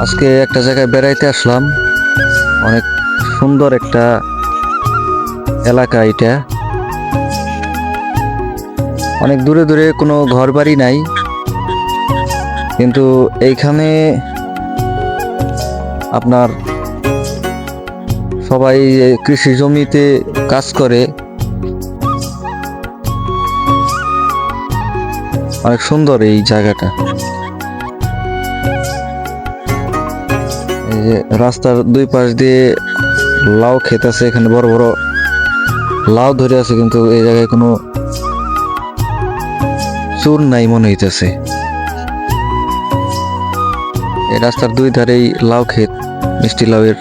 আজকে একটা জায়গায় বেড়াইতে আসলাম। অনেক সুন্দর একটা এলাকা এটা। অনেক দূরে দূরে কোনো ঘর বাড়ি নাই, কিন্তু এইখানে আপনার সবাই কৃষি জমিতে কাজ করে। অনেক সুন্দর এই জায়গাটা। এই যে রাস্তার দুই পাশ দিয়ে লাউ ক্ষেত আছে, এখানে বড় বড় লাউ ধরে আছে, কিন্তু এই জায়গায় কোনো চুর নাই মনে হইতেছে। এই রাস্তার দুই ধারেই লাউ ক্ষেত, মিষ্টি লাউয়ের।